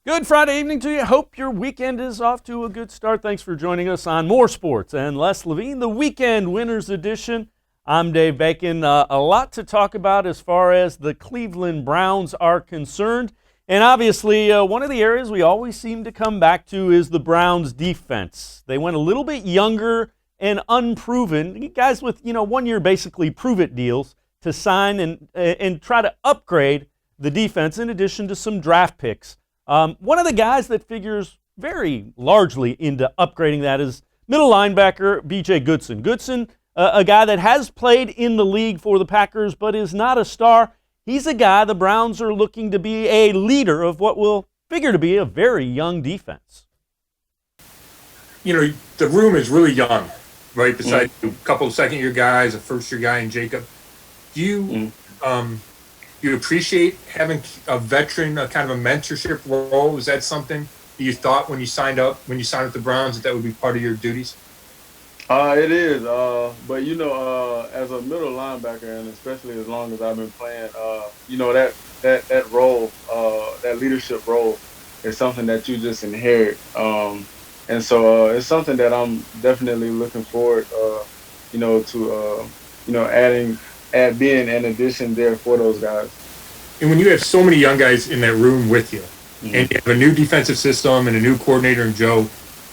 Good Friday evening to you. Hope your weekend is off to a good start. Thanks for joining us on More Sports and Less Levine, the Weekend Winners Edition. I'm Dave Bacon. A lot to talk about as far as the Cleveland Browns are concerned. And obviously, one of the areas we always seem to come back to is the Browns' defense. They went a little bit younger and unproven, guys with 1 year basically prove-it deals to sign and try to upgrade the defense in addition to some draft picks. One of the guys that figures very largely into upgrading that is middle linebacker B.J. Goodson. Goodson, a guy that has played in the league for the Packers but is not a star. He's a guy the Browns are looking to be a leader of what will figure to be a very young defense. The room is really young, right? Besides a couple of second-year guys, a first-year guy in Jacob. Do you appreciate having a veteran, a kind of a mentorship role? Is that something you thought when you signed up with the Browns that would be part of your duties? It is, but as a middle linebacker, and especially as long as I've been playing, that role, that leadership role, is something that you just inherit, and so it's something that I'm definitely looking forward, to being an addition there for those guys. And when you have so many young guys in that room with you, and you have a new defensive system and a new coordinator in Joe,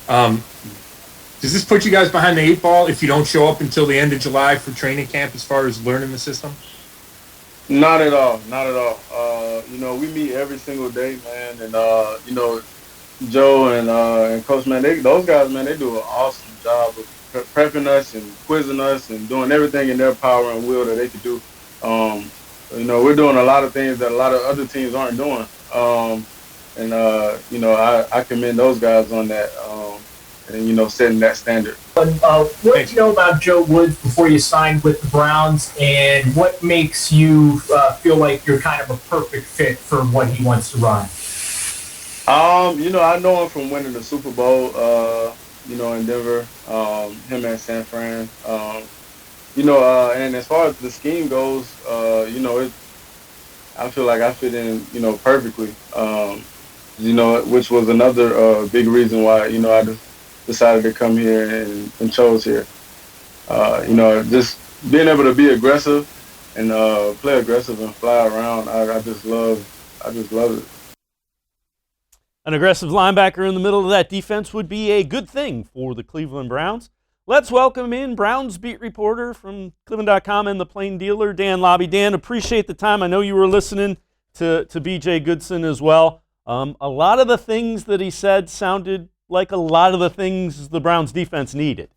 does this put you guys behind the eight ball if you don't show up until the end of July for training camp as far as learning the system? Not at all. We meet every single day, man, and Joe and Coach, man, those guys, man, they do an awesome job of prepping us and quizzing us and doing everything in their power and will that they could do. We're doing a lot of things that a lot of other teams aren't doing. I commend those guys on that, setting that standard. What did you know about Joe Woods before you signed with the Browns, and what makes you feel like you're kind of a perfect fit for what he wants to run? I know him from winning the Super Bowl, in Denver, him and San Fran. And as far as the scheme goes, I feel like I fit in, perfectly, which was another big reason why, I decided to come here and chose here. Just being able to be aggressive and play aggressive and fly around, I just love it. An aggressive linebacker in the middle of that defense would be a good thing for the Cleveland Browns. Let's welcome in Browns beat reporter from cleveland.com and the Plain Dealer, Dan Labbe. Dan, appreciate the time. I know you were listening to B.J. Goodson as well. A lot of the things that he said sounded like a lot of the things the Browns defense needed.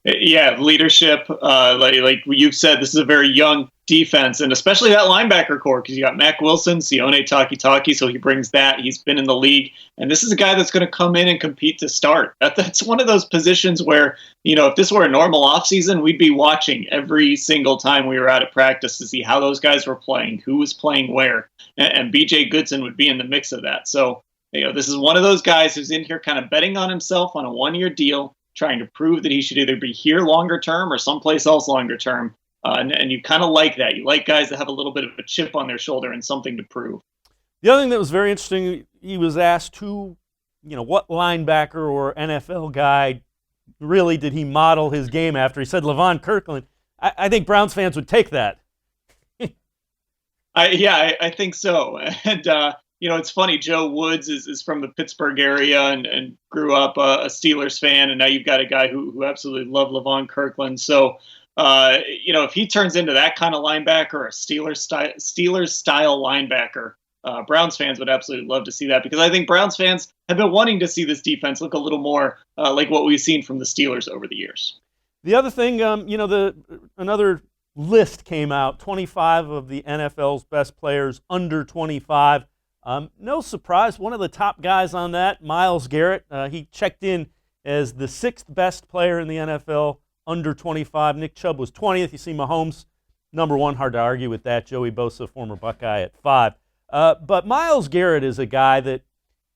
Yeah, leadership. Like you've said, this is a very young defense, and especially that linebacker core, because you got Mac Wilson, Sione Takitaki, so he brings that. He's been in the league, and this is a guy that's going to come in and compete to start. That's one of those positions where, if this were a normal offseason, we'd be watching every single time we were out at practice to see how those guys were playing, who was playing where, and B.J. Goodson would be in the mix of that. So, this is one of those guys who's in here kind of betting on himself on a one-year deal, trying to prove that he should either be here longer term or someplace else longer term. And you kind of like that. You like guys that have a little bit of a chip on their shoulder and something to prove. The other thing that was very interesting, he was asked what linebacker or NFL guy really did he model his game after. He said Levine Kirkland. I think Browns fans would take that. I think so. And, it's funny. Joe Woods is from the Pittsburgh area and grew up a Steelers fan. And now you've got a guy who absolutely loved Levine Kirkland. So, if he turns into that kind of linebacker, a Steelers style linebacker, Browns fans would absolutely love to see that, because I think Browns fans have been wanting to see this defense look a little more like what we've seen from the Steelers over the years. The other thing, another list came out, 25 of the NFL's best players under 25. No surprise, one of the top guys on that, Myles Garrett, he checked in as the 6th best player in the NFL under 25. Nick Chubb was 20th. You see Mahomes, number 1. Hard to argue with that. Joey Bosa, former Buckeye, at 5. But Myles Garrett is a guy that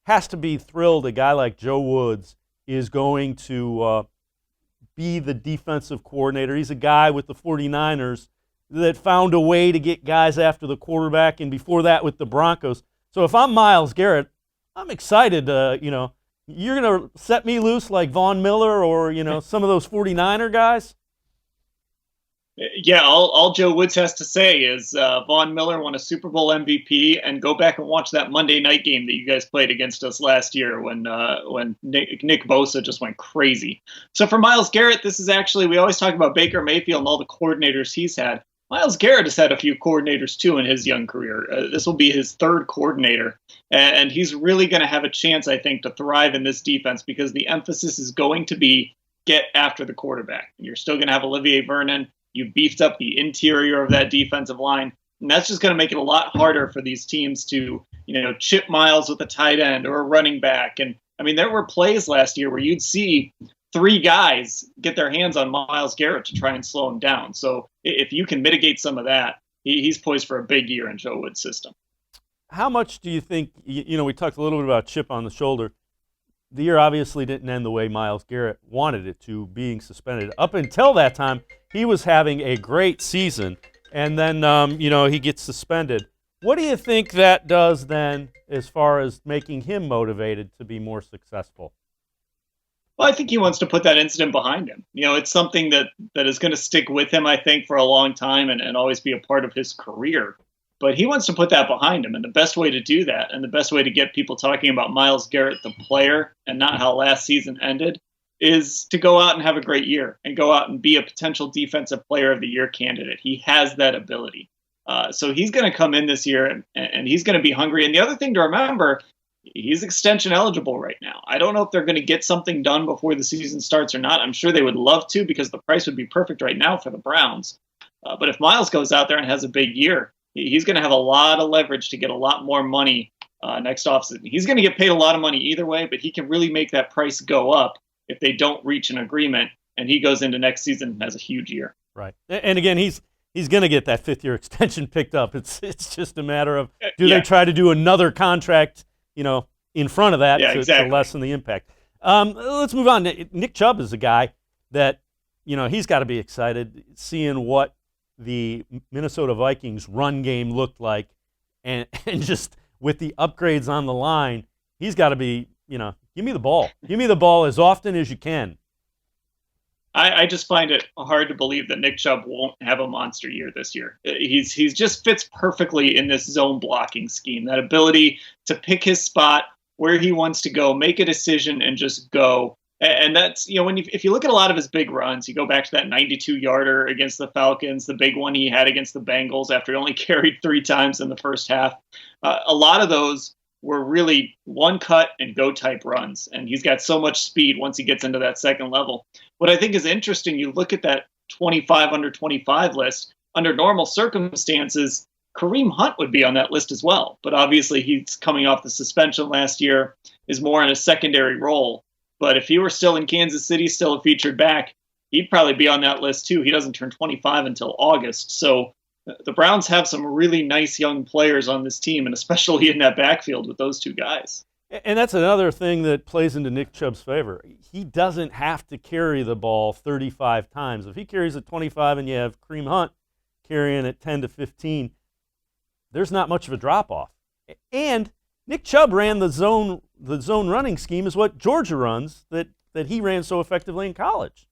has to be thrilled. A guy like Joe Woods is going to be the defensive coordinator. He's a guy with the 49ers that found a way to get guys after the quarterback, and before that with the Broncos. So So if I'm Myles Garrett, I'm excited. You're going to set me loose like Von Miller or, some of those 49er guys? Yeah, all Joe Woods has to say is Von Miller won a Super Bowl MVP, and go back and watch that Monday night game that you guys played against us last year when Nick Bosa just went crazy. So for Myles Garrett, this is actually, we always talk about Baker Mayfield and all the coordinators he's had. Myles Garrett has had a few coordinators too in his young career. This will be his third coordinator, and he's really going to have a chance, I think, to thrive in this defense because the emphasis is going to be get after the quarterback. You're still going to have Olivier Vernon. You beefed up the interior of that defensive line, and that's just going to make it a lot harder for these teams to, chip Myles with a tight end or a running back. And I mean, there were plays last year where you'd see 3 guys get their hands on Myles Garrett to try and slow him down. So if you can mitigate some of that, he's poised for a big year in Joe Woods' system. How much do you think, we talked a little bit about chip on the shoulder. The year obviously didn't end the way Myles Garrett wanted it to, being suspended. Up until that time, he was having a great season, and then, he gets suspended. What do you think that does then as far as making him motivated to be more successful? Well, I think he wants to put that incident behind him. It's something that is going to stick with him, I think, for a long time and always be a part of his career. But he wants to put that behind him. And the best way to do that, and the best way to get people talking about Myles Garrett, the player, and not how last season ended, is to go out and have a great year and go out and be a potential defensive player of the year candidate. He has that ability. So he's going to come in this year and he's going to be hungry. And the other thing to remember, he's extension eligible right now. I don't know if they're going to get something done before the season starts or not. I'm sure they would love to because the price would be perfect right now for the Browns. But if Myles goes out there and has a big year, he's going to have a lot of leverage to get a lot more money next offseason. He's going to get paid a lot of money either way, but he can really make that price go up if they don't reach an agreement, and he goes into next season and has a huge year. Right. And again, he's going to get that 5th-year extension picked up. It's just a matter of they try to do another contract, in front of that to lessen the impact. Let's move on. Nick Chubb is a guy that, he's got to be excited seeing what the Minnesota Vikings run game looked like, and just with the upgrades on the line, he's got to be, give me the ball. Give me the ball as often as you can. I just find it hard to believe that Nick Chubb won't have a monster year this year. He's just fits perfectly in this zone blocking scheme, that ability to pick his spot where he wants to go, make a decision, and just go. And that's, if you look at a lot of his big runs, you go back to that 92-yarder against the Falcons, the big one he had against the Bengals after he only carried 3 times in the first half. A lot of those were really one cut and go type runs. And he's got so much speed once he gets into that second level. What I think is interesting, you look at that 25 under 25 list, under normal circumstances, Kareem Hunt would be on that list as well. But obviously he's coming off the suspension last year, is more in a secondary role. But if he were still in Kansas City, still a featured back, he'd probably be on that list too. He doesn't turn 25 until August. So the Browns have some really nice young players on this team, and especially in that backfield with those 2 guys. And that's another thing that plays into Nick Chubb's favor. He doesn't have to carry the ball 35 times. If he carries it 25 and you have Kareem Hunt carrying it 10 to 15, there's not much of a drop-off. And Nick Chubb ran the zone running scheme is what Georgia runs that he ran so effectively in college.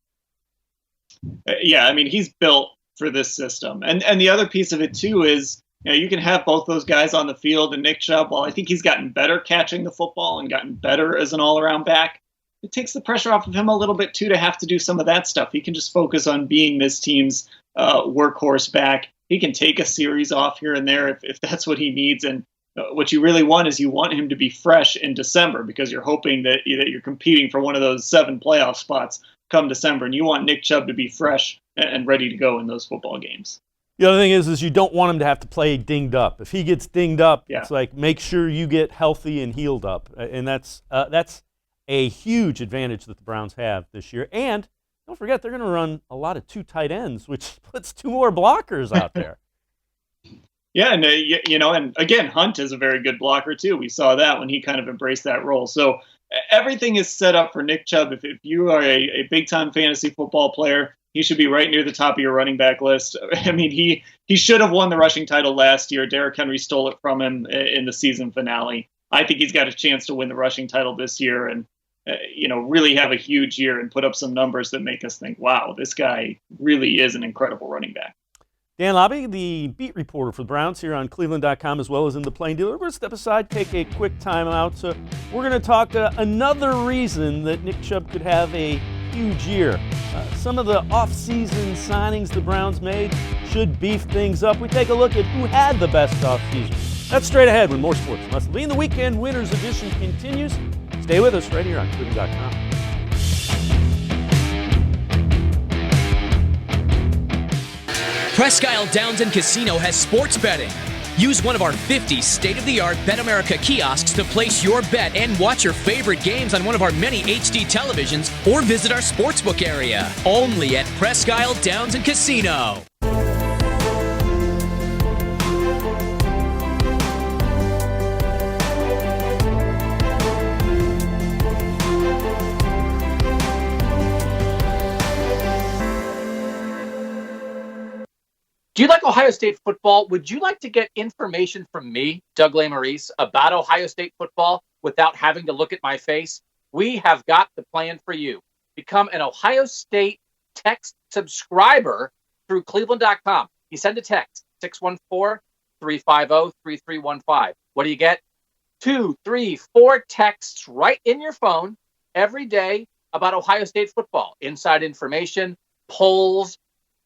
Yeah, I mean, he's built for this system. And the other piece of it, too, is you can have both those guys on the field, and Nick Chubb, while I think he's gotten better catching the football and gotten better as an all-around back, it takes the pressure off of him a little bit, too, to have to do some of that stuff. He can just focus on being this team's workhorse back. He can take a series off here and there if that's what he needs. And what you really want is you want him to be fresh in December because you're hoping that you're competing for one of those 7 playoff spots come December, and you want Nick Chubb to be fresh and ready to go in those football games. The other thing is you don't want him to have to play dinged up. If he gets dinged up, It's like make sure you get healthy and healed up, and that's a huge advantage that the Browns have this year. And don't forget, they're going to run a lot of 2 tight ends, which puts 2 more blockers out there. Yeah, and and again, Hunt is a very good blocker too. We saw that when he kind of embraced that role. So everything is set up for Nick Chubb. If you are a big-time fantasy football player, He should be right near the top of your running back list. I mean, he should have won the rushing title last year. Derrick Henry stole it from him in the season finale. I think he's got a chance to win the rushing title this year and, really have a huge year and put up some numbers that make us think, wow, this guy really is an incredible running back. Dan Labbe, the beat reporter for the Browns here on cleveland.com as well as in the Plain Dealer. We're going to step aside, take a quick timeout. So we're going to talk another reason that Nick Chubb could have a huge year. Some of the offseason signings the Browns made should beef things up. We take a look at who had the best offseason. That's straight ahead with more sports. Levine, the Weekend Winners Edition continues. Stay with us right here on cleveland.com. Presque Isle Downs and Casino has sports betting. Use one of our 50 state-of-the-art Bet America kiosks to place your bet and watch your favorite games on one of our many HD televisions or visit our sportsbook area. Only at Presque Isle Downs and Casino. Do you like Ohio State football? Would you like to get information from me, Doug Lesmerises, about Ohio State football without having to look at my face? We have got the plan for you. Become an Ohio State text subscriber through cleveland.com. You send a text, 614-350-3315. What do you get? 2, 3, 4 texts right in your phone every day about Ohio State football. Inside information, polls,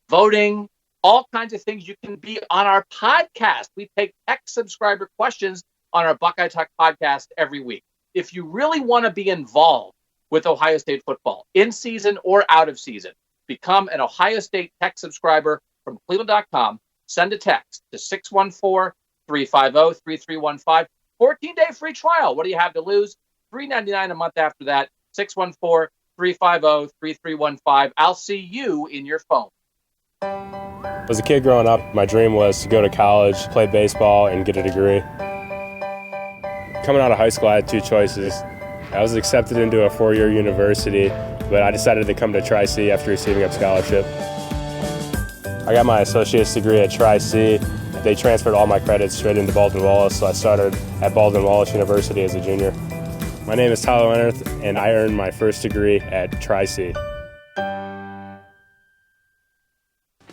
voting, all kinds of things. You can be on our podcast. We take text subscriber questions on our Buckeye Talk podcast every week. If you really want to be involved with Ohio State football, in season or out of season, become an Ohio State text subscriber from cleveland.com. Send a text to 614-350-3315. 14-day free trial. What do you have to lose? $3.99 a month after that. 614-350-3315. I'll see you in your phone. As a kid growing up, my dream was to go to college, play baseball, and get a degree. Coming out of high school, I had 2 choices. I was accepted into a 4-year university, but I decided to come to Tri-C after receiving a scholarship. I got my associate's degree at Tri-C. They transferred all my credits straight into Baldwin-Wallace, so I started at Baldwin-Wallace University as a junior. My name is Tyler Leonard, and I earned my first degree at Tri-C.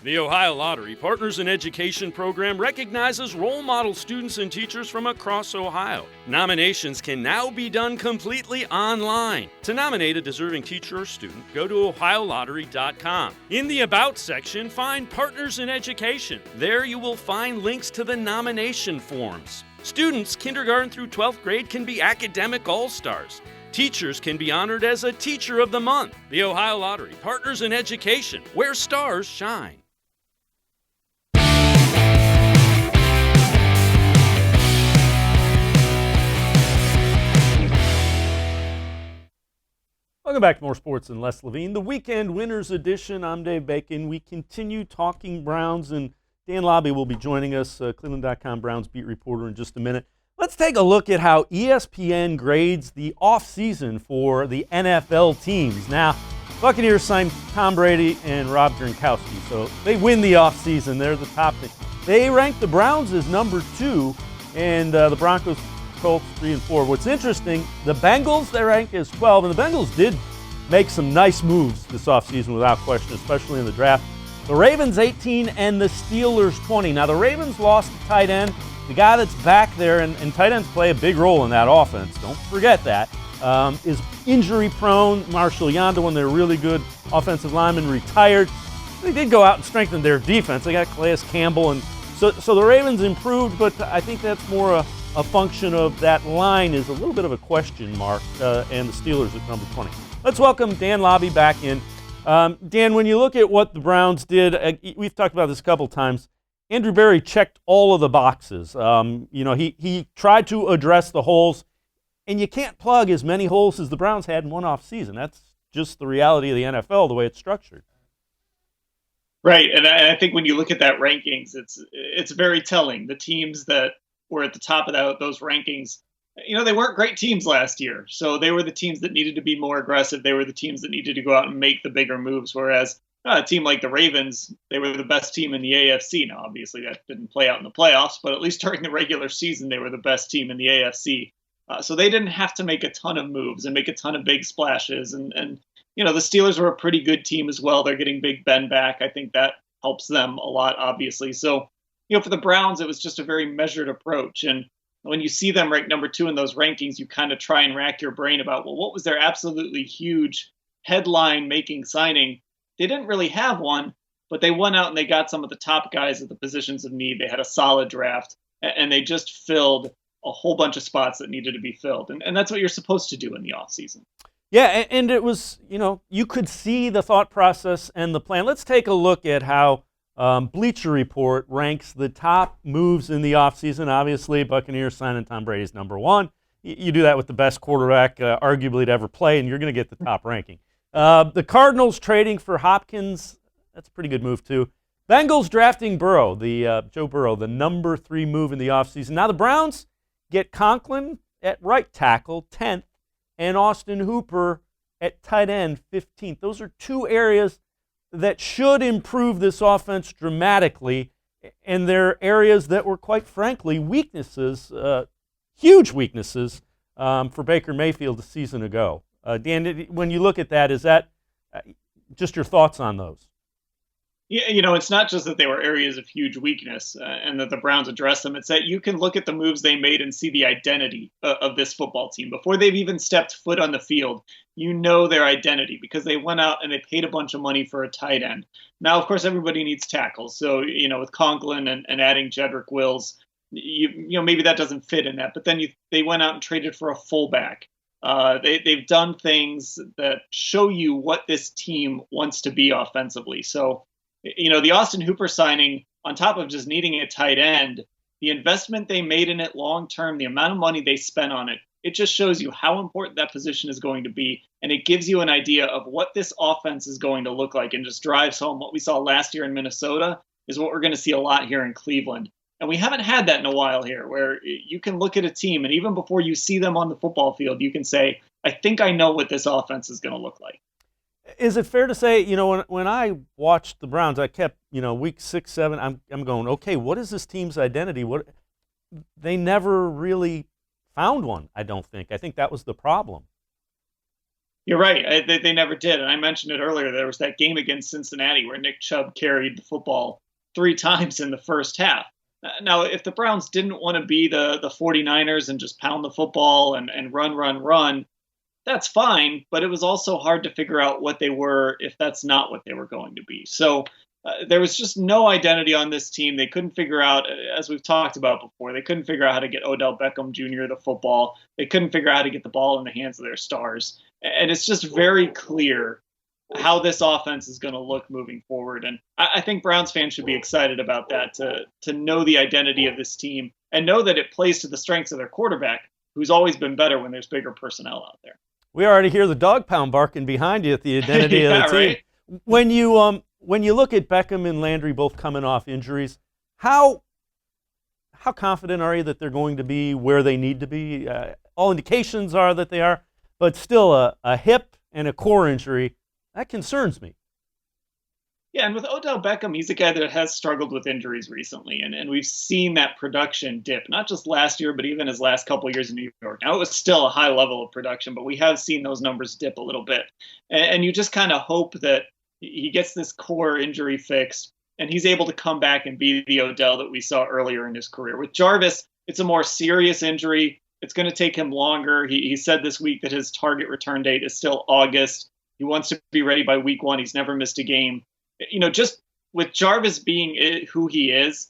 The Ohio Lottery Partners in Education program recognizes role model students and teachers from across Ohio. Nominations can now be done completely online. To nominate a deserving teacher or student, go to ohiolottery.com. In the About section, find Partners in Education. There you will find links to the nomination forms. Students, kindergarten through 12th grade, can be academic all-stars. Teachers can be honored as a Teacher of the Month. The Ohio Lottery Partners in Education, where stars shine. Welcome back to More Sports and Less Levine, the Weekend Winners Edition. I'm Dave Bacon. We continue talking Browns, and Dan Labbe will be joining us, Cleveland.com Browns beat reporter, in just a minute. Let's take a look at how ESPN grades the offseason for the NFL teams. Now, Buccaneers signed Tom Brady and Rob Gronkowski, so they win the offseason. They're the top pick. They rank the Browns as number 2, and the Broncos, Colts 3 and 4. What's interesting, the Bengals, they rank as 12, and the Bengals did make some nice moves this offseason without question, especially in the draft. The Ravens 18 and the Steelers 20. Now, the Ravens lost the tight end, the guy that's back there, and tight ends play a big role in that offense. Don't forget that. Is injury prone. Marshall Yanda, one of their really good offensive linemen, retired. They did go out and strengthen their defense. They got Calais Campbell, and so the Ravens improved, but I think that's more a function of that line is a little bit of a question mark, and the Steelers at number 20. Let's welcome Dan Labbe back in. Dan, when you look at what the Browns did, we've talked about this a couple times. Andrew Berry checked all of the boxes. He tried to address the holes, and you can't plug as many holes as the Browns had in one off season. That's just the reality of the NFL, the way it's structured. Right, and I think when you look at that rankings, it's very telling. The teams that were at the top of those rankings, they weren't great teams last year. So they were the teams that needed to be more aggressive. They were the teams that needed to go out and make the bigger moves. Whereas A team like the Ravens, they were the best team in the AFC. Now, obviously, that didn't play out in the playoffs, but at least during the regular season, they were the best team in the AFC. So they didn't have to make a ton of moves and make a ton of big splashes. And the Steelers were a pretty good team as well. They're getting Big Ben back. I think that helps them a lot, obviously. So, for the Browns, it was just a very measured approach. And when you see them ranked number 2 in those rankings, you kind of try and rack your brain about, well, what was their absolutely huge headline-making signing? They didn't really have one, but they went out and they got some of the top guys at the positions of need. They had a solid draft, and they just filled a whole bunch of spots that needed to be filled. And that's what you're supposed to do in the offseason. Yeah, and it was, you could see the thought process and the plan. Let's take a look at how Bleacher Report ranks the top moves in the offseason. Obviously, Buccaneers signing Tom Brady is number 1. You do that with the best quarterback arguably to ever play, and you're going to get the top ranking. The Cardinals trading for Hopkins, that's a pretty good move too. Bengals drafting Burrow, Joe Burrow, the number 3 move in the offseason. Now the Browns get Conklin at right tackle, 10th, and Austin Hooper at tight end, 15th. Those are 2 areas that should improve this offense dramatically, and they're areas that were, quite frankly, weaknesses, huge weaknesses for Baker Mayfield a season ago. Dan, when you look at that, is that just your thoughts on those? Yeah, it's not just that they were areas of huge weakness and that the Browns addressed them. It's that you can look at the moves they made and see the identity of this football team. Before they've even stepped foot on the field, their identity because they went out and they paid a bunch of money for a tight end. Now, of course, everybody needs tackles. So, with Conklin and adding Jedrick Wills, maybe that doesn't fit in that. But then they went out and traded for a fullback. They've done things that show you what this team wants to be offensively. So, the Austin Hooper signing, on top of just needing a tight end, the investment they made in it long term, the amount of money they spent on it, it just shows you how important that position is going to be. And it gives you an idea of what this offense is going to look like and just drives home what we saw last year in Minnesota is what we're going to see a lot here in Cleveland. And we haven't had that in a while here, where you can look at a team and even before you see them on the football field, you can say, I think I know what this offense is going to look like. Is it fair to say, when I watched the Browns, I kept, week 6, 7, I'm going, okay, what is this team's identity? They never really found one, I don't think. I think that was the problem. You're right. They never did. And I mentioned it earlier. There was that game against Cincinnati where Nick Chubb carried the football 3 times in the first half. Now, if the Browns didn't want to be the 49ers and just pound the football and run, that's fine. But it was also hard to figure out what they were if that's not what they were going to be. So there was just no identity on this team. They couldn't figure out, as we've talked about before, they couldn't figure out how to get Odell Beckham Jr. the football. They couldn't figure out how to get the ball in the hands of their stars. And it's just very clear how this offense is going to look moving forward. And I think Browns fans should be excited about that, to know the identity of this team and know that it plays to the strengths of their quarterback, who's always been better when there's bigger personnel out there. We already hear the dog pound barking behind you at the identity of the team. Right? When you look at Beckham and Landry both coming off injuries, how confident are you that they're going to be where they need to be? All indications are that they are, but still a hip and a core injury, that concerns me. Yeah, and with Odell Beckham, he's a guy that has struggled with injuries recently, and we've seen that production dip, not just last year, but even his last couple of years in New York. Now, it was still a high level of production, but we have seen those numbers dip a little bit. And you just kind of hope that he gets this core injury fixed, and he's able to come back and be the Odell that we saw earlier in his career. With Jarvis, it's a more serious injury. It's going to take him longer. He said this week that his target return date is still August. He wants to be ready by week 1. He's never missed a game. Just with Jarvis being who he is,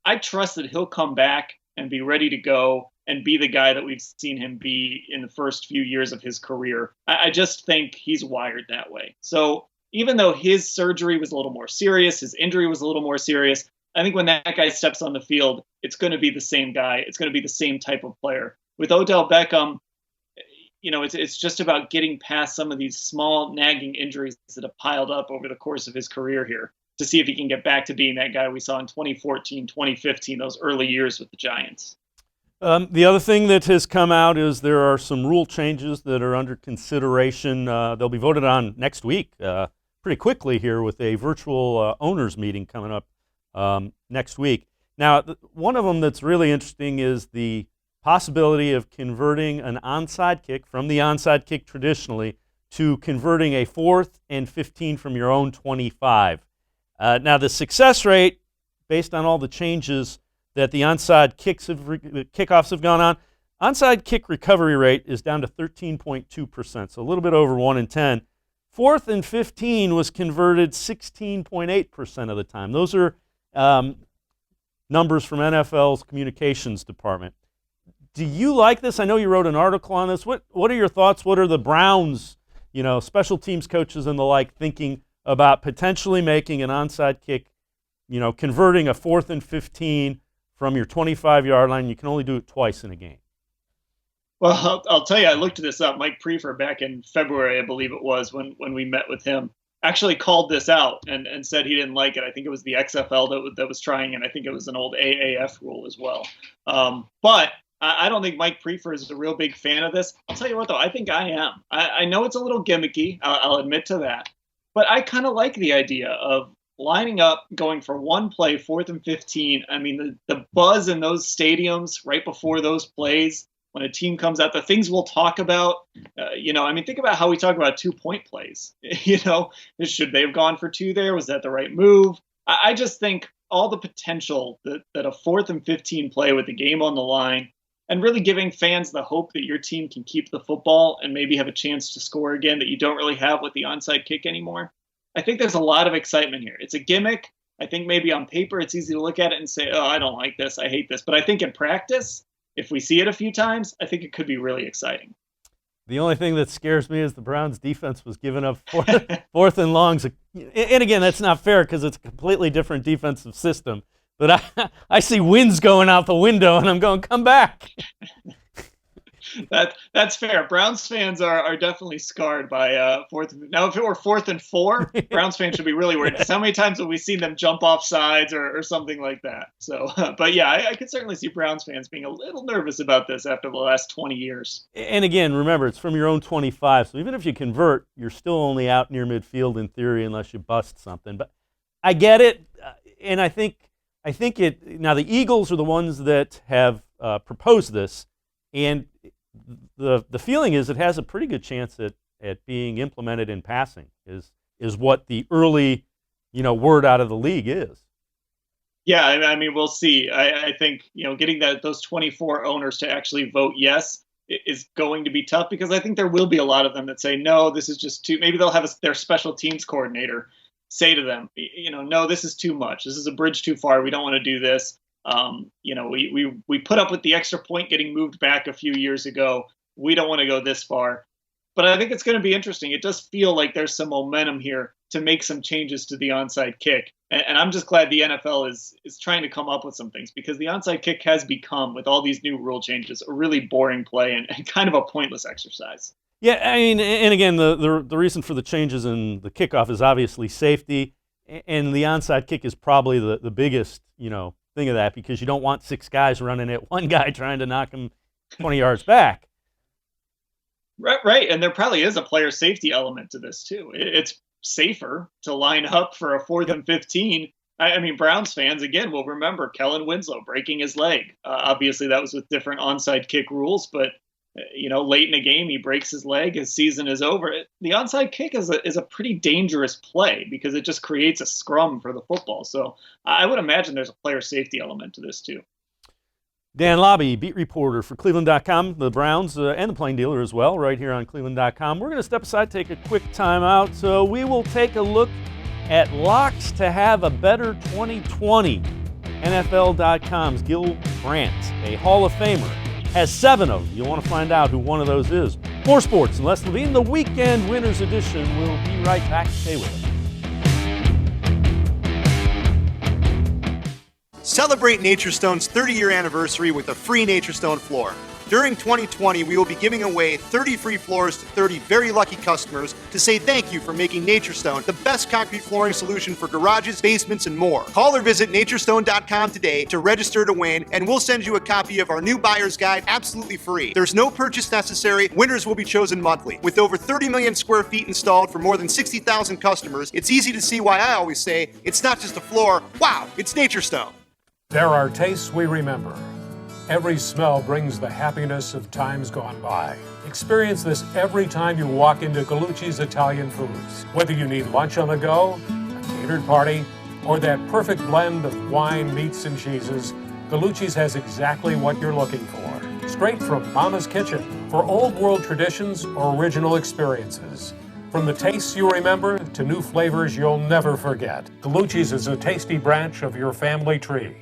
I trust that he'll come back and be ready to go and be the guy that we've seen him be in the first few years of his career. I just think he's wired that way. So even though his surgery was a little more serious, his injury was a little more serious, I think when that guy steps on the field, it's going to be the same guy. It's going to be the same type of player. With Odell Beckham, it's just about getting past some of these small nagging injuries that have piled up over the course of his career here to see if he can get back to being that guy we saw in 2014, 2015, those early years with the Giants. The other thing that has come out is there are some rule changes that are under consideration. They'll be voted on next week. pretty quickly here with a virtual owners meeting coming up next week. Now, one of them that's really interesting is the possibility of converting an onside kick from the onside kick traditionally to converting a 4th and 15 from your own 25. Now, the success rate, based on all the changes that the onside kickoffs have gone on, onside kick recovery rate is down to 13.2%, so a little bit over 1 in 10. 4th and 15 was converted 16.8% of the time. Those are numbers from NFL's communications department. Do you like this? I know you wrote an article on this. What are your thoughts? What are the Browns, special teams coaches and the like, thinking about potentially making an onside kick, converting a 4th and 15 from your 25-yard line? You can only do it twice in a game. Well, I'll tell you, I looked this up. Mike Prefer, back in February, I believe it was, when we met with him, actually called this out and said he didn't like it. I think it was the XFL that was trying, and I think it was an old AAF rule as well. But I don't think Mike Prefer is a real big fan of this. I'll tell you what, though, I think I am. I know it's a little gimmicky. I'll admit to that. But I kind of like the idea of lining up, going for one play, 4th and 15. I mean, the buzz in those stadiums right before those plays, when a team comes out, the things we'll talk about, think about how we talk about 2-point plays. Should they have gone for 2 there? Was that the right move? I just think all the potential that a 4th and 15 play with the game on the line, and really giving fans the hope that your team can keep the football and maybe have a chance to score again that you don't really have with the onside kick anymore. I think there's a lot of excitement here. It's a gimmick. I think maybe on paper it's easy to look at it and say, oh, I don't like this, I hate this. But I think in practice, if we see it a few times, I think it could be really exciting. The only thing that scares me is the Browns' defense was giving up 4th and longs. And again, that's not fair because it's a completely different defensive system. But I see wins going out the window, and I'm going, come back. That's fair. Browns fans are definitely scarred by 4th. Now, if it were 4th and 4, Browns fans should be really worried. How many times have we seen them jump off sides or something like that? So, but yeah, I could certainly see Browns fans being a little nervous about this after the last 20 years. And again, remember, it's from your own 25. So even if you convert, you're still only out near midfield in theory unless you bust something. But I get it, and I think it. Now the Eagles are the ones that have proposed this, and the feeling is it has a pretty good chance at being implemented in passing. Is what the early word out of the league is. Yeah, I mean we'll see. I think getting those 24 owners to actually vote yes is going to be tough, because I think there will be a lot of them that say no, this is just too. Maybe they'll have their special teams coordinator say to them, no, this is too much. This is a bridge too far. We don't want to do this. We put up with the extra point getting moved back a few years ago. We don't want to go this far. But I think it's going to be interesting. It does feel like there's some momentum here to make some changes to the onside kick. And I'm just glad the NFL is trying to come up with some things, because the onside kick has become, with all these new rule changes, a really boring play and kind of a pointless exercise. Yeah, I mean, and again, the reason for the changes in the kickoff is obviously safety, and the onside kick is probably the biggest, thing of that, because you don't want 6 guys running at one guy trying to knock him 20 yards back. Right, and there probably is a player safety element to this too. It's safer to line up for a 4th and 15. I mean, Browns fans, again, will remember Kellen Winslow breaking his leg. Obviously, that was with different onside kick rules, but late in a game, he breaks his leg, his season is over. The onside kick is a pretty dangerous play, because it just creates a scrum for the football. So I would imagine there's a player safety element to this too. Dan Labbe, beat reporter for cleveland.com, the Browns, and the Plain Dealer as well, right here on cleveland.com. We're going to step aside, take a quick time out. So we will take a look at locks to have a better 2020. NFL.com's Gil Brandt, a Hall of Famer, has 7 of them. You'll want to find out who one of those is. More sports and Les Levine, the Weekend Winners Edition. We'll be right back. Stay with us. Celebrate Naturestone's 30-year anniversary with a free Naturestone floor. During 2020, we will be giving away 30 free floors to 30 very lucky customers to say thank you for making Naturestone the best concrete flooring solution for garages, basements, and more. Call or visit naturestone.com today to register to win, and we'll send you a copy of our new buyer's guide absolutely free. There's no purchase necessary. Winners will be chosen monthly. With over 30 million square feet installed for more than 60,000 customers, it's easy to see why I always say it's not just a floor. Wow, it's Naturestone. There are tastes we remember. Every smell brings the happiness of times gone by. Experience this every time you walk into Gallucci's Italian Foods. Whether you need lunch on the go, a catered party, or that perfect blend of wine, meats, and cheeses, Gallucci's has exactly what you're looking for. Straight from Mama's Kitchen for old world traditions or original experiences. From the tastes you remember to new flavors you'll never forget. Gallucci's is a tasty branch of your family tree.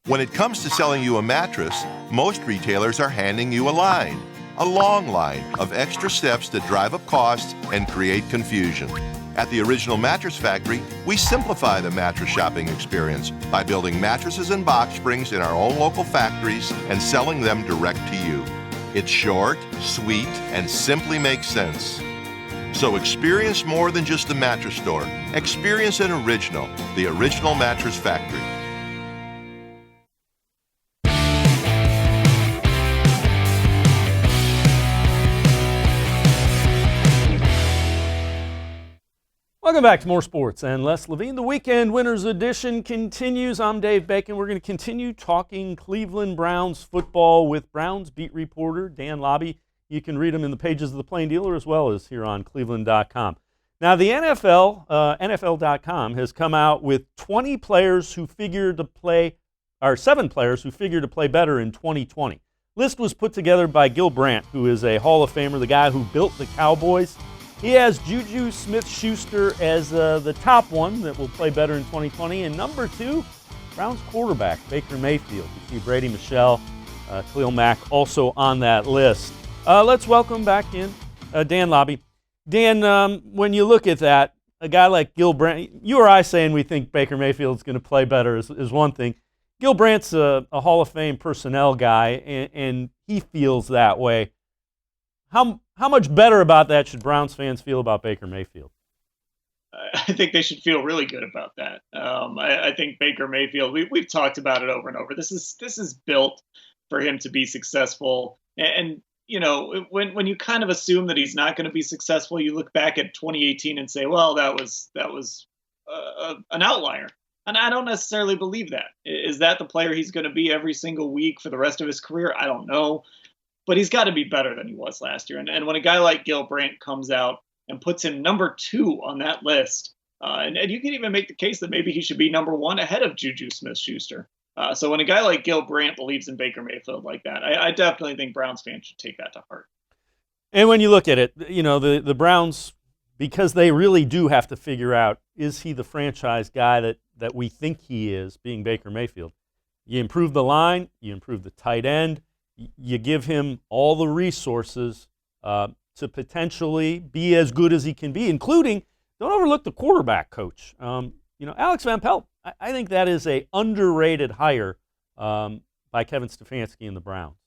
When it comes to selling you a mattress, most retailers are handing you a long line of extra steps that drive up costs and create confusion. At the Original Mattress Factory, we simplify the mattress shopping experience by building mattresses and box springs in our own local factories and selling them direct to you. It's short, sweet, and simply makes sense. So experience more than just the mattress store. Experience an original, the Original Mattress Factory. Welcome back to More Sports and Less Levine. The Weekend Winners Edition continues. I'm Dave Bacon. We're going to continue talking Cleveland Browns football with Browns beat reporter Dan Labbe. You can read them in the pages of the Plain Dealer as well as here on cleveland.com. Now, the NFL.com has come out with 20 players who figure to play, or 7 players who figure to play better in 2020. List was put together by Gil Brandt, who is a Hall of Famer, the guy who built the Cowboys. He has Juju Smith-Schuster as the top one that will play better in 2020. And number 2, Browns quarterback Baker Mayfield. You see Brady Michelle, Khalil Mack also on that list. Let's welcome back in Dan Labbe. Dan, when you look at that, a guy like Gil Brandt, you or I saying we think Baker Mayfield's going to play better is one thing. Gil Brandt's a Hall of Fame personnel guy, and he feels that way. How much better about that should Browns fans feel about Baker Mayfield? I think they should feel really good about that. I think Baker Mayfield, we've talked about it over and over. This is built for him to be successful. And you know, when you kind of assume that he's not going to be successful, you look back at 2018 and say, well, that was an outlier. And I don't necessarily believe that. Is that the player he's going to be every single week for the rest of his career? I don't know. But he's got to be better than he was last year. And when a guy like Gil Brandt comes out and puts him number 2 on that list, and you can even make the case that maybe he should be number 1 ahead of Juju Smith-Schuster. So when a guy like Gil Brandt believes in Baker Mayfield like that, I definitely think Browns fans should take that to heart. And when you look at it, you know, the Browns, because they really do have to figure out, is he the franchise guy that we think he is, being Baker Mayfield? You improve the line, you improve the tight end, you give him all the resources to potentially be as good as he can be, including, don't overlook the quarterback coach. Alex Van Pelt, I think that is a underrated hire by Kevin Stefanski and the Browns.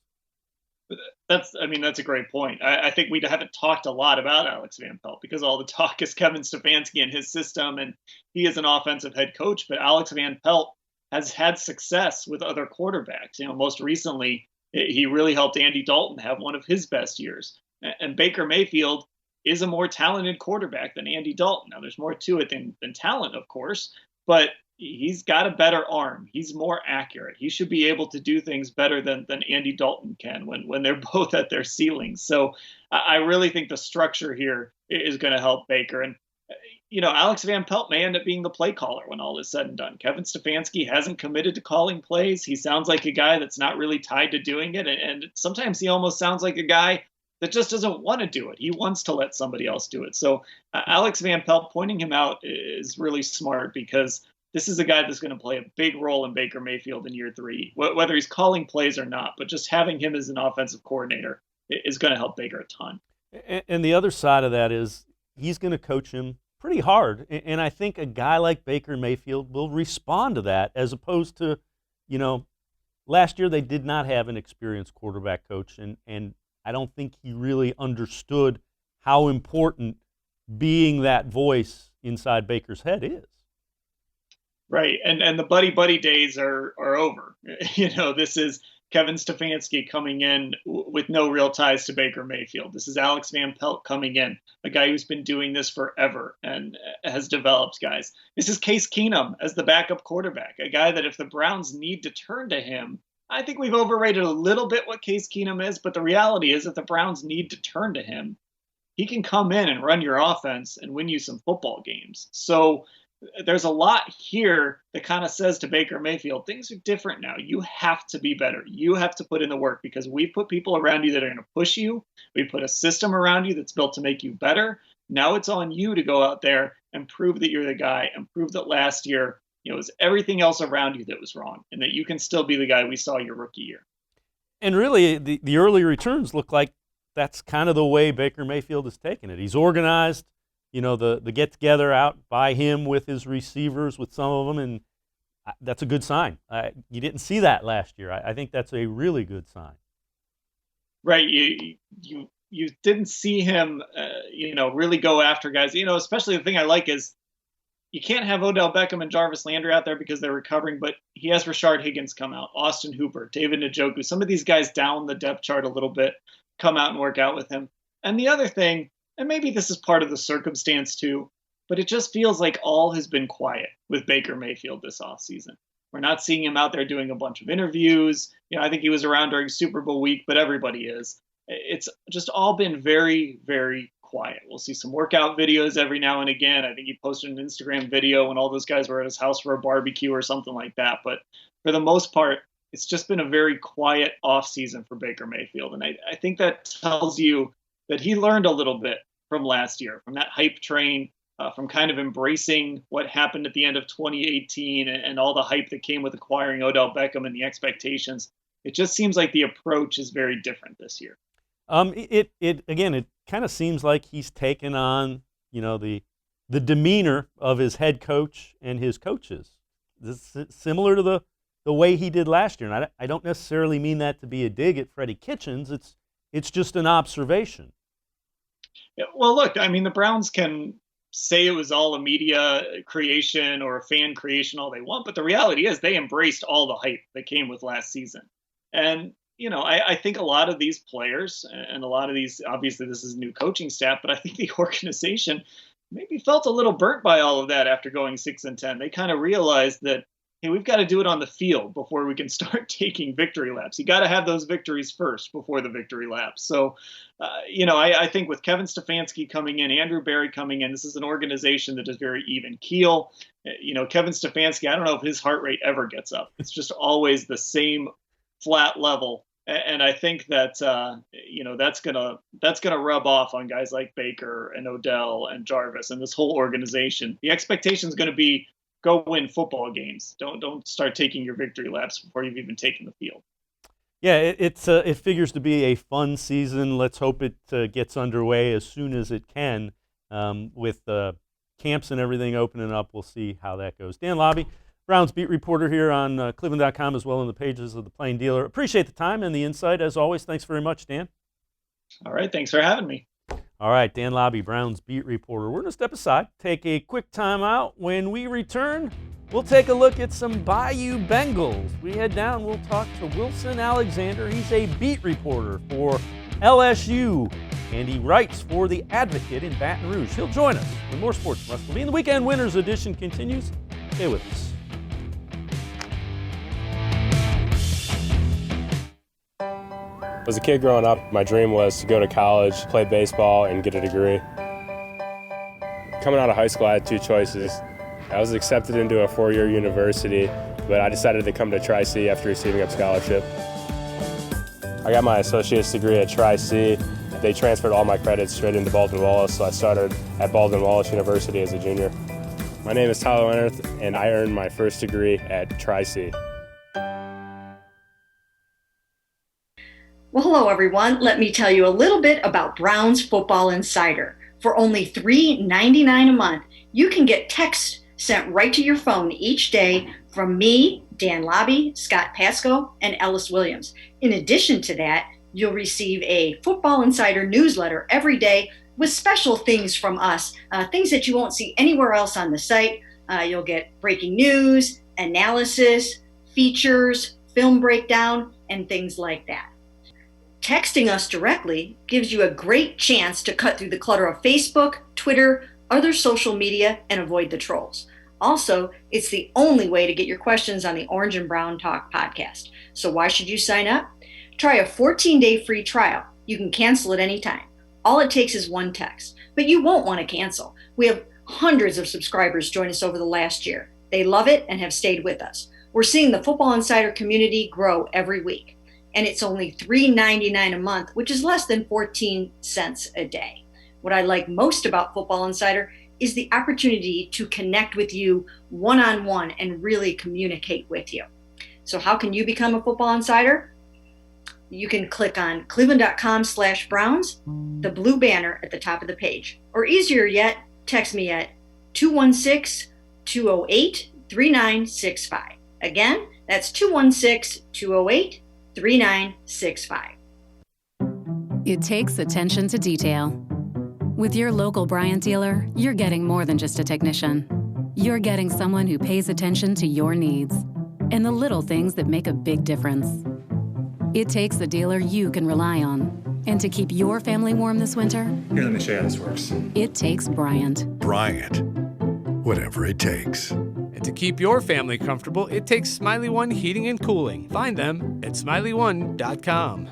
That's a great point. I think we haven't talked a lot about Alex Van Pelt because all the talk is Kevin Stefanski and his system, and he is an offensive head coach. But Alex Van Pelt has had success with other quarterbacks. You know, most recently, he really helped Andy Dalton have one of his best years. And Baker Mayfield is a more talented quarterback than Andy Dalton. Now, there's more to it than talent, of course, but he's got a better arm. He's more accurate. He should be able to do things better than Andy Dalton can when they're both at their ceilings. So I really think the structure here is going to help Baker. And, you know, Alex Van Pelt may end up being the play caller when all is said and done. Kevin Stefanski hasn't committed to calling plays. He sounds like a guy that's not really tied to doing it. And sometimes he almost sounds like a guy that just doesn't want to do it. He wants to let somebody else do it. So Alex Van Pelt pointing him out is really smart because this is a guy that's going to play a big role in Baker Mayfield in year 3, whether he's calling plays or not. But just having him as an offensive coordinator is going to help Baker a ton. And the other side of that is he's going to coach him pretty hard. And I think a guy like Baker Mayfield will respond to that as opposed to, you know, last year they did not have an experienced quarterback coach, and I don't think he really understood how important being that voice inside Baker's head is. Right, and the buddy days are over. This is Kevin Stefanski coming in with no real ties to Baker Mayfield. This is Alex Van Pelt coming in, a guy who's been doing this forever and has developed guys. This is Case Keenum as the backup quarterback, a guy that if the Browns need to turn to him, I think we've overrated a little bit what Case Keenum is, but the reality is if the Browns need to turn to him, he can come in and run your offense and win you some football games. So there's a lot here that kind of says to Baker Mayfield, things are different now. You have to be better. You have to put in the work because we've put people around you that are going to push you. We put a system around you that's built to make you better. Now it's on you to go out there and prove that you're the guy and prove that last year, it was everything else around you that was wrong and that you can still be the guy we saw your rookie year. And really, the early returns look like that's kind of the way Baker Mayfield has taken it. He's organized, the get-together out by him with his receivers, with some of them, and that's a good sign. You didn't see that last year. I think that's a really good sign. Right. You didn't see him, really go after guys. Especially the thing I like is you can't have Odell Beckham and Jarvis Landry out there because they're recovering, but he has Rashard Higgins come out, Austin Hooper, David Njoku. Some of these guys down the depth chart a little bit come out and work out with him. And the other thing, and maybe this is part of the circumstance too, but it just feels like all has been quiet with Baker Mayfield this offseason. We're not seeing him out there doing a bunch of interviews. I think he was around during Super Bowl week, but everybody is. It's just all been very, very quiet. We'll see some workout videos every now and again. I think he posted an Instagram video when all those guys were at his house for a barbecue or something like that. But for the most part, it's just been a very quiet offseason for Baker Mayfield. And I think that tells you that he learned a little bit from last year, from that hype train, from kind of embracing what happened at the end of 2018 and all the hype that came with acquiring Odell Beckham and the expectations. It just seems like the approach is very different this year. It kind of seems like he's taken on, the demeanor of his head coach and his coaches. This is similar to the way he did last year. And I don't necessarily mean that to be a dig at Freddie Kitchens. It's just an observation. Yeah, well, look, the Browns can say it was all a media creation or a fan creation all they want, but the reality is they embraced all the hype that came with last season. And, I think a lot of these players and a lot of these, obviously this is a new coaching staff, but I think the organization maybe felt a little burnt by all of that after going 6-10. They kind of realized that, hey, we've got to do it on the field before we can start taking victory laps. You got to have those victories first before the victory laps. So, I think with Kevin Stefanski coming in, Andrew Berry coming in, this is an organization that is very even keel. Kevin Stefanski, I don't know if his heart rate ever gets up. It's just always the same flat level. And I think that, that's gonna rub off on guys like Baker and Odell and Jarvis and this whole organization. The expectation is going to be go win football games. Don't start taking your victory laps before you've even taken the field. Yeah, it figures to be a fun season. Let's hope it gets underway as soon as it can. With camps and everything opening up, we'll see how that goes. Dan Labbe, Browns beat reporter here on cleveland.com as well in the pages of the Plain Dealer. Appreciate the time and the insight as always. Thanks very much, Dan. All right, thanks for having me. All right, Dan Labbe, Browns beat reporter. We're going to step aside, take a quick time out. When we return, we'll take a look at some Bayou Bengals. We head down, we'll talk to Wilson Alexander. He's a beat reporter for LSU, and he writes for The Advocate in Baton Rouge. He'll join us with more sports. Levine, the Weekend Winners edition continues. Stay with us. As a kid growing up, my dream was to go to college, play baseball, and get a degree. Coming out of high school, I had two choices. I was accepted into a four-year university, but I decided to come to Tri-C after receiving a scholarship. I got my associate's degree at Tri-C. They transferred all my credits straight into Baldwin-Wallace, so I started at Baldwin-Wallace University as a junior. My name is Tyler Leonard, and I earned my first degree at Tri-C. Well, hello, everyone. Let me tell you a little bit about Browns Football Insider. For only $3.99 a month, you can get text sent right to your phone each day from me, Dan Labbe, Scott Pasco, and Ellis Williams. In addition to that, you'll receive a Football Insider newsletter every day with special things from us, things that you won't see anywhere else on the site. You'll get breaking news, analysis, features, film breakdown, and things like that. Texting us directly gives you a great chance to cut through the clutter of Facebook, Twitter, other social media, and avoid the trolls. Also, it's the only way to get your questions on the Orange and Brown Talk podcast. So why should you sign up? Try a 14-day free trial. You can cancel at any time. All it takes is one text, but you won't want to cancel. We have hundreds of subscribers join us over the last year. They love it and have stayed with us. We're seeing the Football Insider community grow every week, and it's only $3.99 a month, which is less than 14 cents a day. What I like most about Football Insider is the opportunity to connect with you one-on-one and really communicate with you. So how can you become a Football Insider? You can click on cleveland.com/Browns, the blue banner at the top of the page. Or easier yet, text me at 216-208-3965. Again, that's 216-208-3965. It takes attention to detail. With your local Bryant dealer, you're getting more than just a technician. You're getting someone who pays attention to your needs and the little things that make a big difference. It takes a dealer you can rely on. And to keep your family warm this winter, here, let me show you how this works. It takes Bryant. Bryant. Whatever it takes. And to keep your family comfortable, it takes Smiley One Heating and Cooling. Find them at smiley1.com.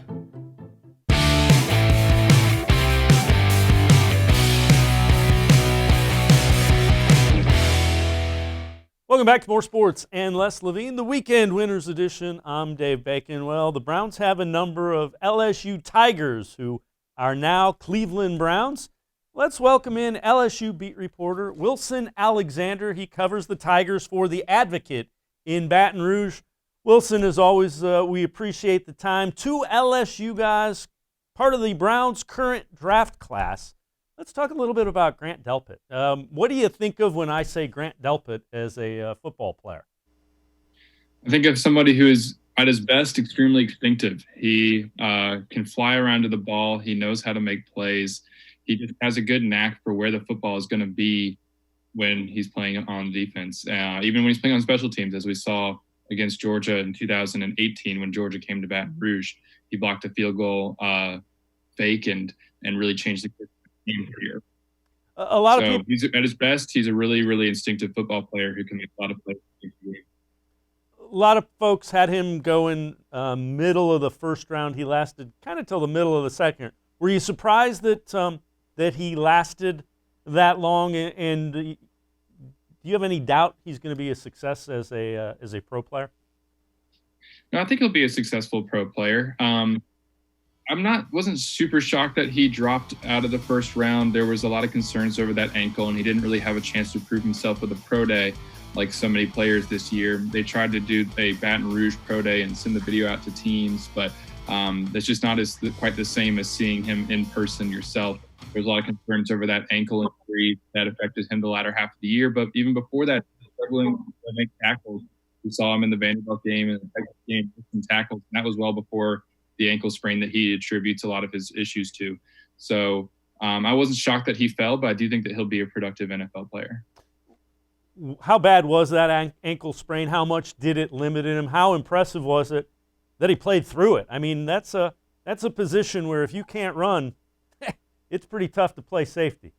Welcome back to More Sports and Less Levine, the Weekend Winners Edition. I'm Dave Bacon. Well, the Browns have a number of LSU Tigers who are now Cleveland Browns. Let's welcome in LSU beat reporter Wilson Alexander. He covers the Tigers for The Advocate in Baton Rouge. Wilson, as always, we appreciate the time. Two LSU guys, part of the Browns' current draft class. Let's talk a little bit about Grant Delpit. What do you think of when I say Grant Delpit as a football player? I think of somebody who is, at his best, extremely instinctive. He can fly around to the ball. He knows how to make plays. He just has a good knack for where the football is going to be when he's playing on defense, even when he's playing on special teams, as we saw against Georgia in 2018 when Georgia came to Baton Rouge. He blocked a field goal fake and really changed the game here. A lot of people. He's at his best. He's a really, really instinctive football player who can make a lot of plays. A lot of folks had him going middle of the first round. He lasted kind of till the middle of the second. Were you surprised that that he lasted that long? And do you have any doubt he's going to be a success as a pro player? No, I think he'll be a successful pro player. Wasn't super shocked that he dropped out of the first round. There was a lot of concerns over that ankle, and he didn't really have a chance to prove himself with a pro day like so many players this year. They tried to do a Baton Rouge pro day and send the video out to teams, but that's just not quite the same as seeing him in person yourself. There's a lot of concerns over that ankle injury that affected him the latter half of the year, but even before that, struggling to make tackles. We saw him in the Vanderbilt game and the Texas game, making tackles, and that was well before the ankle sprain that he attributes a lot of his issues to. So I wasn't shocked that he fell, but I do think that he'll be a productive NFL player. How bad was that ankle sprain? How much did it limit him? How impressive was it that he played through it? I mean, that's a position where if you can't run, it's pretty tough to play safety.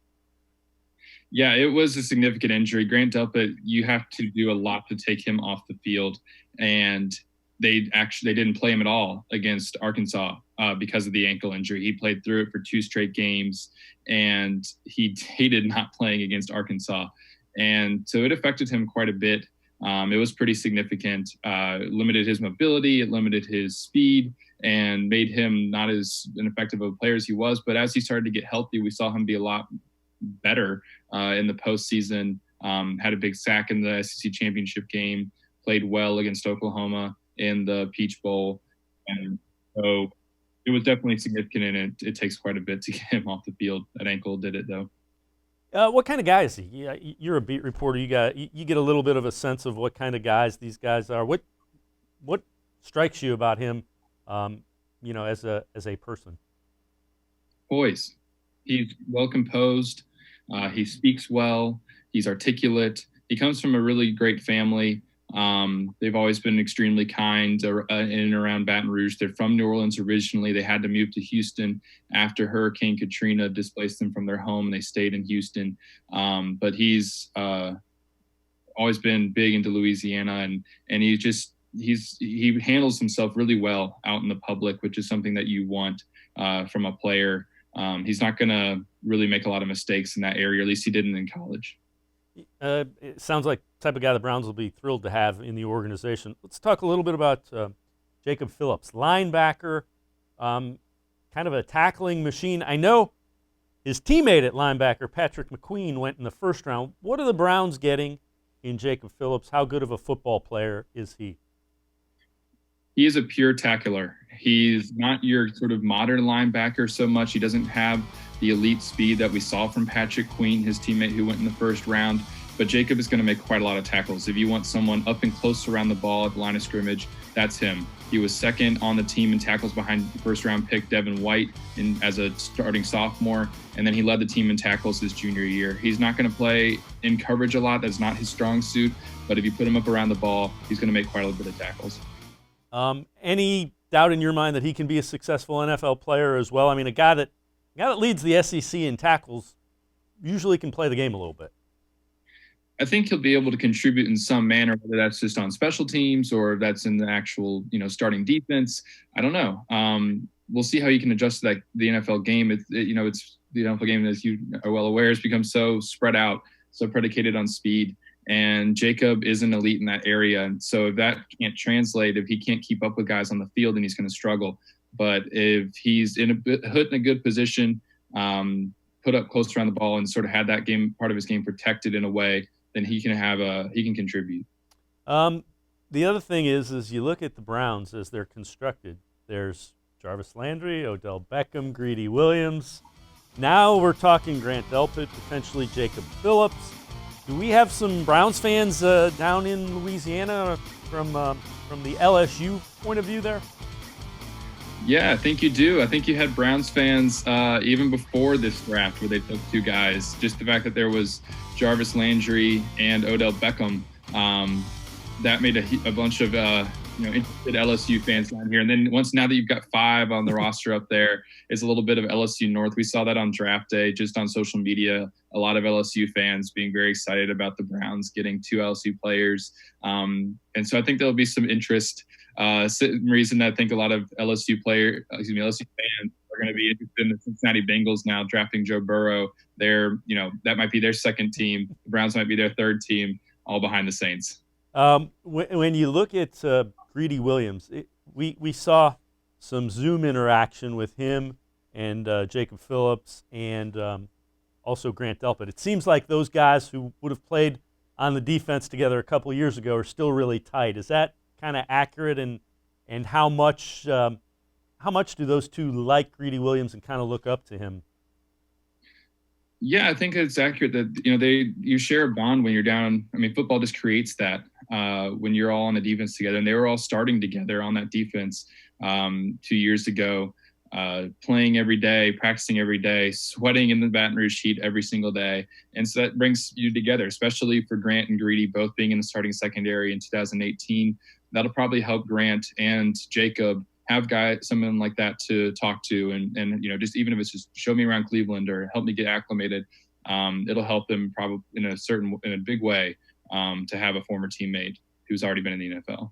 Yeah, it was a significant injury. Grant Delpit, you have to do a lot to take him off the field, and they didn't play him at all against Arkansas because of the ankle injury. He played through it for 2 straight games, and he hated not playing against Arkansas. And so it affected him quite a bit. It was pretty significant. It limited his mobility, it limited his speed, and made him not as effective of a player as he was. But as he started to get healthy, we saw him be a lot better in the postseason. Had a big sack in the SEC championship game, played well against Oklahoma in the Peach Bowl. And so it was definitely significant, and it takes quite a bit to get him off the field. That ankle did it, though. What kind of guy is he? Yeah, you're a beat reporter. You get a little bit of a sense of what kind of guys these guys are. What strikes you about him, as a person? Poise. He's well composed. He speaks well. He's articulate. He comes from a really great family. They've always been extremely kind in and around Baton Rouge. They're from New Orleans originally. They had to move to Houston after Hurricane Katrina displaced them from their home, and they stayed in Houston. But he's always been big into Louisiana, and he handles himself really well out in the public, which is something that you want from a player. He's not going to really make a lot of mistakes in that area, or at least he didn't in college. It sounds like the type of guy the Browns will be thrilled to have in the organization. Let's talk a little bit about Jacob Phillips, linebacker, kind of a tackling machine. I know his teammate at linebacker, Patrick McQueen, went in the first round. What are the Browns getting in Jacob Phillips? How good of a football player is he? He is a pure tackler. He's not your sort of modern linebacker so much. He doesn't have the elite speed that we saw from Patrick Queen, his teammate who went in the first round. But Jacob is going to make quite a lot of tackles. If you want someone up and close around the ball at the line of scrimmage, that's him. He was second on the team in tackles behind first-round pick Devin White as a starting sophomore, and then he led the team in tackles his junior year. He's not going to play in coverage a lot. That's not his strong suit. But if you put him up around the ball, he's going to make quite a bit of tackles. Any doubt in your mind that he can be a successful NFL player as well? I mean, a guy that leads the SEC in tackles usually can play the game a little bit. I think he'll be able to contribute in some manner, whether that's just on special teams or that's in the actual, starting defense. I don't know. We'll see how he can adjust to the NFL game. It's the NFL game, as you are well aware, has become so spread out, so predicated on speed. And Jacob is an elite in that area. And so if that can't translate, if he can't keep up with guys on the field, then he's going to struggle. But if he's in a good position, put up close around the ball and sort of had that part of his game protected in a way, then he can contribute. The other thing is you look at the Browns as they're constructed. There's Jarvis Landry, Odell Beckham, Greedy Williams. Now we're talking Grant Delpit, potentially Jacob Phillips. Do we have some Browns fans down in Louisiana from the LSU point of view there? Yeah, I think you do. I think you had Browns fans even before this draft where they took two guys. Just the fact that there was Jarvis Landry and Odell Beckham, that made a bunch of interested LSU fans down here. And then now that you've got 5 on the roster up there, it's a little bit of LSU North. We saw that on draft day, just on social media. A lot of LSU fans being very excited about the Browns getting 2 LSU players. And so I think there'll be some interest. Reason I think a lot of LSU fans are going to be interested in the Cincinnati Bengals now drafting Joe Burrow. That might be their second team. The Browns might be their third team, all behind the Saints. When you look at Greedy Williams, we saw some Zoom interaction with him and Jacob Phillips and also Grant Delpit. It seems like those guys who would have played on the defense together a couple of years ago are still really tight. Is that kind of accurate? And how much do those two like Greedy Williams and kind of look up to him? Yeah, I think it's accurate that you share a bond when you're down. I mean, football just creates that when you're all on the defense together, and they were all starting together on that defense 2 years ago, playing every day, practicing every day, sweating in the Baton Rouge heat every single day, and so that brings you together, especially for Grant and Greedy both being in the starting secondary in 2018. That'll probably help Grant and Jacob have someone like that to talk to, and just even if it's just show me around Cleveland or help me get acclimated, it'll help them probably in a big way to have a former teammate who's already been in the NFL.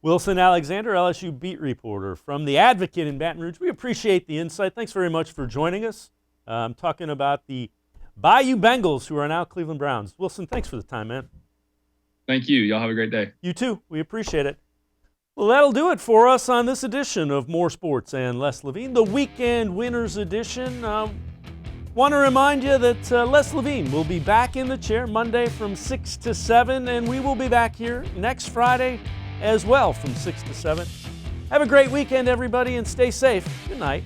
Wilson Alexander, LSU beat reporter from the Advocate in Baton Rouge. We appreciate the insight. Thanks very much for joining us. Talking about the Bayou Bengals, who are now Cleveland Browns. Wilson, thanks for the time, man. Thank you. Y'all have a great day. You too. We appreciate it. Well, that'll do it for us on this edition of More Sports and Less Levine, the Weekend Winners Edition. Want to remind you that Les Levine will be back in the chair Monday from 6 to 7, and we will be back here next Friday as well from 6 to 7. Have a great weekend, everybody, and stay safe. Good night.